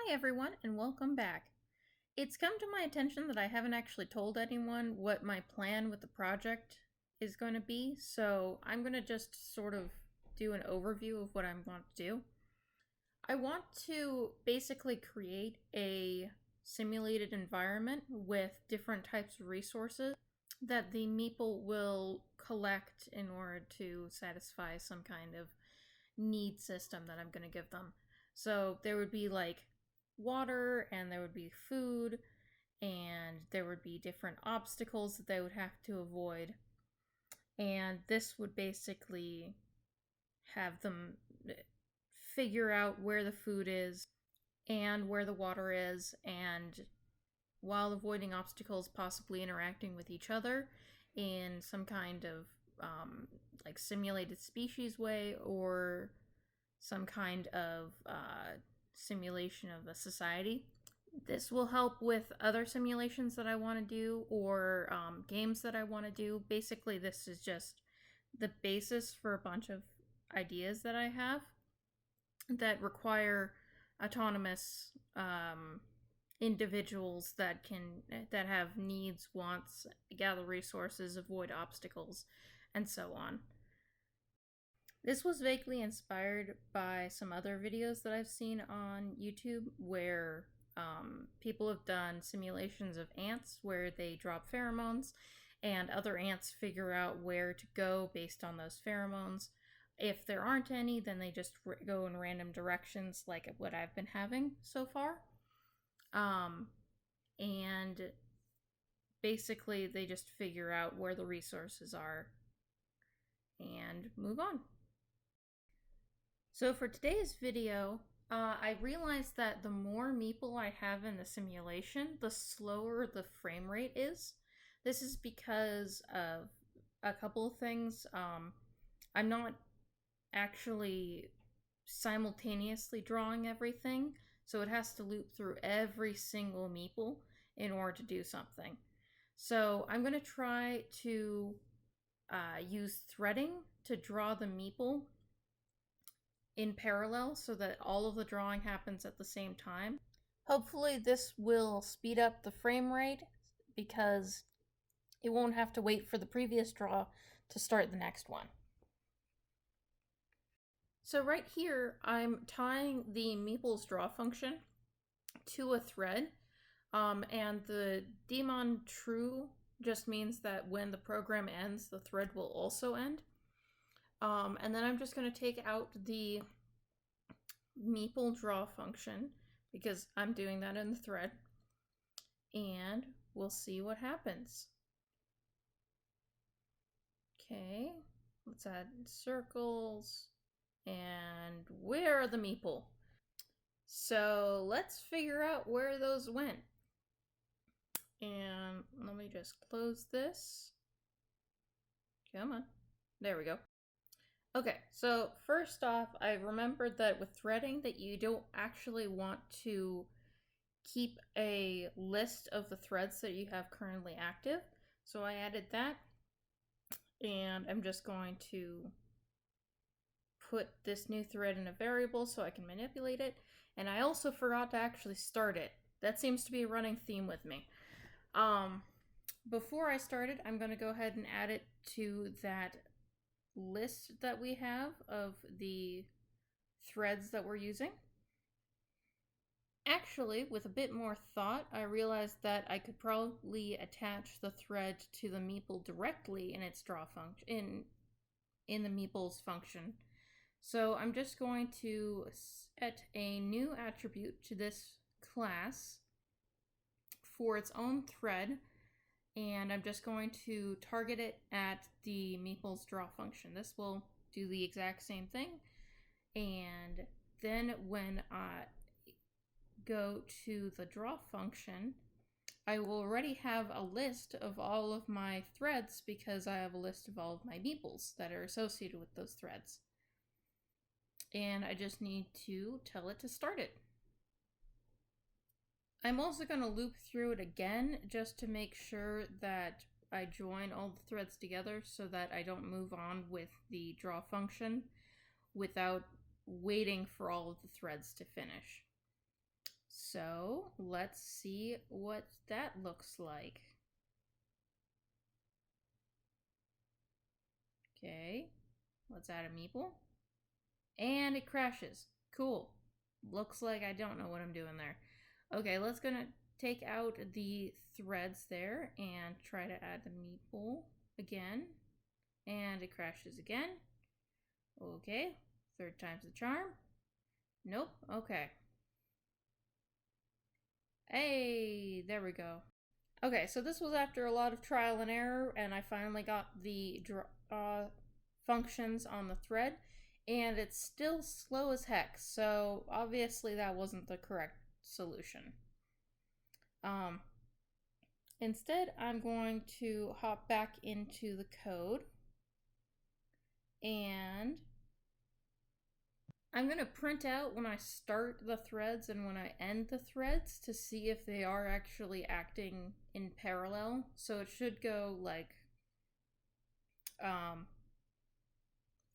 Hi everyone and welcome back. It's come to my attention that I haven't actually told anyone what my plan with the project is going to be, so I'm going to just sort of do an overview of what I want to do. I want to basically create a simulated environment with different types of resources that the Meeple will collect in order to satisfy some kind of need system that I'm going to give them. So there would be like water, and there would be food, and there would be different obstacles that they would have to avoid. And this would basically have them figure out where the food is and where the water is, and while avoiding obstacles, possibly interacting with each other in some kind of like simulated species way, or some kind of simulation of a society. This will help with other simulations that I want to do, or games that I want to do. Basically, this is just the basis for a bunch of ideas that I have that require autonomous individuals that have needs, wants, gather resources, avoid obstacles, and so on. This was vaguely inspired by some other videos that I've seen on YouTube where people have done simulations of ants where they drop pheromones and other ants figure out where to go based on those pheromones. If there aren't any, then they just go in random directions like what I've been having so far. And basically they just figure out where the resources are and move on. So for today's video, I realized that the more Meeple I have in the simulation, the slower the frame rate is. This is because of a couple of things. I'm not actually simultaneously drawing everything, so it has to loop through every single Meeple in order to do something. So I'm going to try to use threading to draw the Meeple in parallel so that all of the drawing happens at the same time. Hopefully this will speed up the frame rate because it won't have to wait for the previous draw to start the next one. So right here, I'm tying the Meeple's draw function to a thread, and the daemon true just means that when the program ends, the thread will also end. And then I'm just going to take out the Meeple draw function because I'm doing that in the thread, and we'll see what happens. Okay, let's add circles, and where are the Meeple? So let's figure out where those went. And let me just close this. Come on. There we go. Okay, so first off, I remembered that with threading that you don't actually want to keep a list of the threads that you have currently active. So I added that, and I'm just going to put this new thread in a variable so I can manipulate it. And I also forgot to actually start it. That seems to be a running theme with me. Before I start it, I'm going to go ahead and add it to that list that we have of the threads that we're using. Actually, with a bit more thought, I realized that I could probably attach the thread to the Meeple directly in its draw function, in the Meeple's function. So I'm just going to set a new attribute to this class for its own thread, and I'm just going to target it at the Meeple's draw function. This will do the exact same thing, and then when I go to the draw function, I will already have a list of all of my threads because I have a list of all of my Meeples that are associated with those threads. And I just need to tell it to start it. I'm also going to loop through it again just to make sure that I join all the threads together so that I don't move on with the draw function without waiting for all of the threads to finish. So let's see what that looks like. Okay, let's add a Meeple. And it crashes. Cool. Looks like I don't know what I'm doing there. Okay, let's gonna take out the threads there and try to add the Meeple again. And it crashes again. Okay, third time's the charm. Nope, okay. Hey, there we go. Okay, so this was after a lot of trial and error, and I finally got the functions on the thread, and it's still slow as heck, so obviously that wasn't the correct solution. Instead, I'm going to hop back into the code, and I'm going to print out when I start the threads and when I end the threads to see if they are actually acting in parallel. So it should go like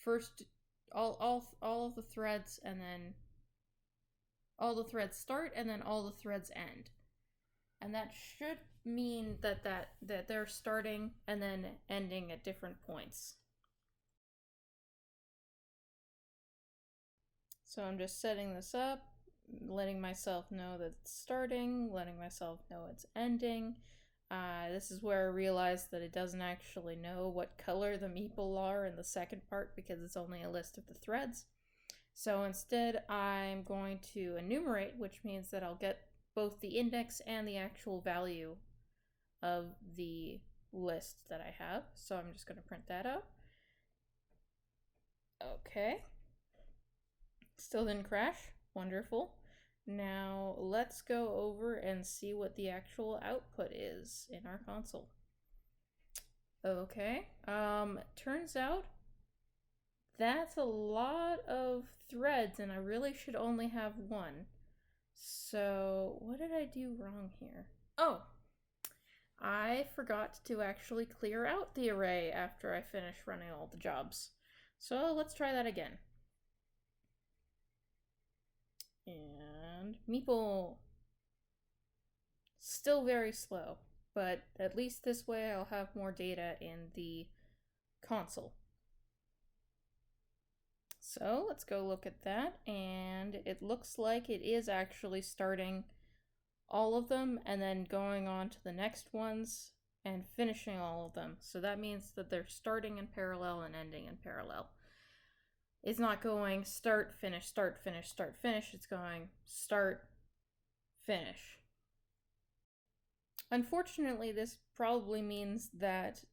first all of the threads, and then all the threads start, and then all the threads end. And that should mean that they're starting and then ending at different points. So I'm just setting this up, letting myself know that it's starting, letting myself know it's ending. This is where I realized that it doesn't actually know what color the Meeple are in the second part because it's only a list of the threads. So instead, I'm going to enumerate, which means that I'll get both the index and the actual value of the list that I have. So I'm just going to print that out. Okay. Still didn't crash. Wonderful. Now let's go over and see what the actual output is in our console. Okay. Turns out that's a lot of threads, and I really should only have one. So what did I do wrong here? Oh, I forgot to actually clear out the array after I finish running all the jobs. So let's try that again. And Meeple. Still very slow, but at least this way I'll have more data in the console. So let's go look at that, and it looks like it is actually starting all of them and then going on to the next ones and finishing all of them. So that means that they're starting in parallel and ending in parallel. It's not going start, finish, start, finish, start, finish. It's going start, finish. Unfortunately, this probably means that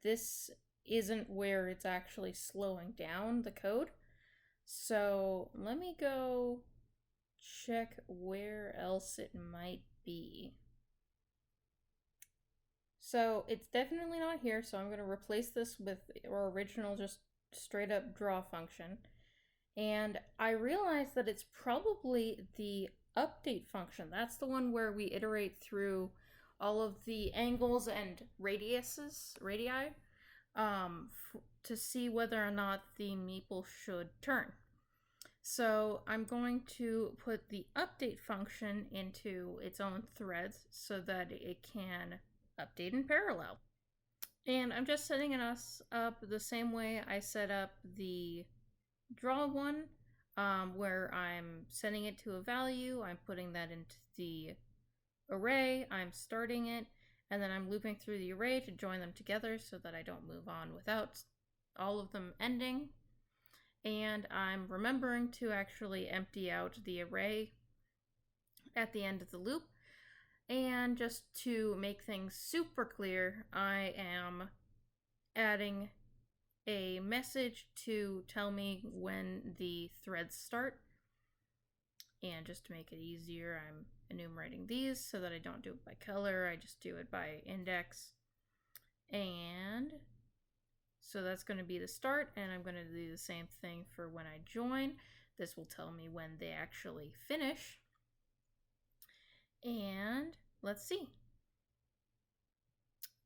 this isn't where it's actually slowing down the code. So let me go check where else it might be. So it's definitely not here, so I'm going to replace this with our original just straight up draw function. And I realized that it's probably the update function. That's the one where we iterate through all of the angles and radii, to see whether or not the Meeple should turn. So I'm going to put the update function into its own threads so that it can update in parallel. And I'm just setting us up the same way I set up the draw one, where I'm setting it to a value, I'm putting that into the array, I'm starting it, and then I'm looping through the array to join them together so that I don't move on without all of them ending. And I'm remembering to actually empty out the array at the end of the loop. And just to make things super clear, I am adding a message to tell me when the threads start. And just to make it easier, I'm enumerating these so that I don't do it by color, I just do it by index. And so that's going to be the start, and I'm going to do the same thing for when I join. This will tell me when they actually finish. And let's see.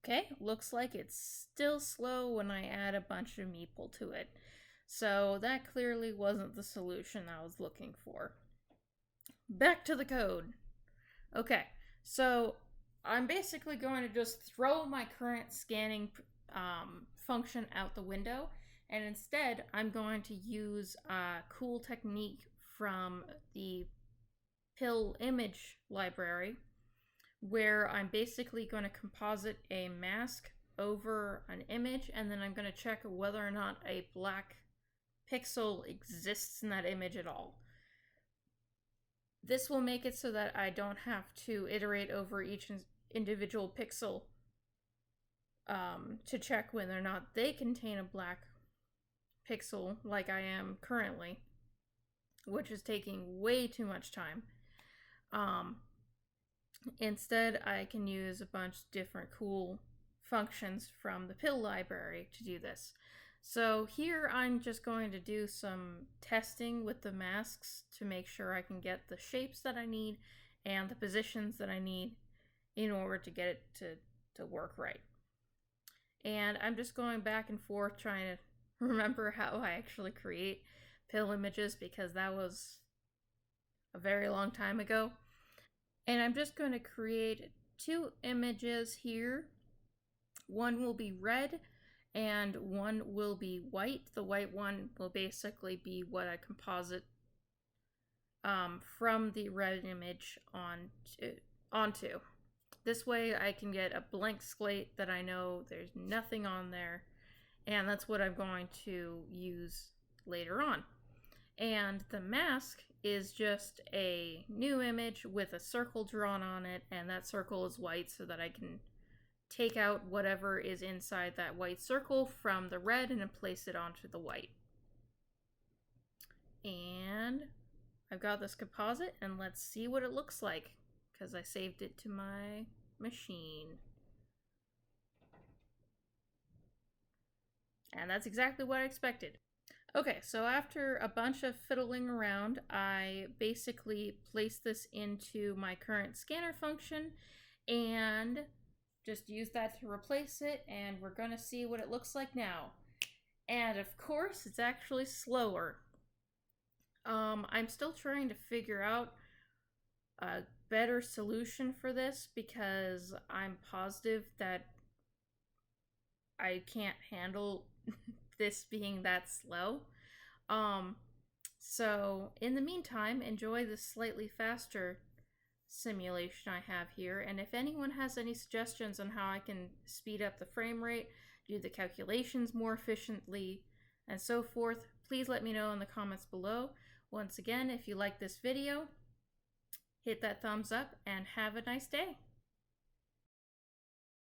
Okay, looks like it's still slow when I add a bunch of Meeple to it. So that clearly wasn't the solution I was looking for. Back to the code. Okay, so I'm basically going to just throw my current scanning function out the window, and instead I'm going to use a cool technique from the pill image library where I'm basically going to composite a mask over an image, and then I'm going to check whether or not a black pixel exists in that image at all. This will make it so that I don't have to iterate over each individual pixel to check whether or not they contain a black pixel like I am currently, which is taking way too much time. Instead, I can use a bunch of different cool functions from the pill library to do this. So here I'm just going to do some testing with the masks to make sure I can get the shapes that I need and the positions that I need in order to get it to work right. And I'm just going back and forth trying to remember how I actually create pill images because that was a very long time ago. And I'm just going to create 2 images here. One will be red and one will be white. The white one will basically be what I composite from the red image onto. This way I can get a blank slate that I know there's nothing on there, and that's what I'm going to use later on. And the mask is just a new image with a circle drawn on it, and that circle is white so that I can take out whatever is inside that white circle from the red and place it onto the white. And I've got this composite, and let's see what it looks like because I saved it to my machine. And that's exactly what I expected. Okay, so after a bunch of fiddling around, I basically placed this into my current scanner function and just use that to replace it, and we're going to see what it looks like now. And of course, it's actually slower. I'm still trying to figure out a better solution for this because I'm positive that I can't handle this being that slow. So in the meantime, enjoy this slightly faster simulation I have here, and if anyone has any suggestions on how I can speed up the frame rate, do the calculations more efficiently, and so forth, please let me know in the comments below. Once again, if you like this video, hit that thumbs up and have a nice day.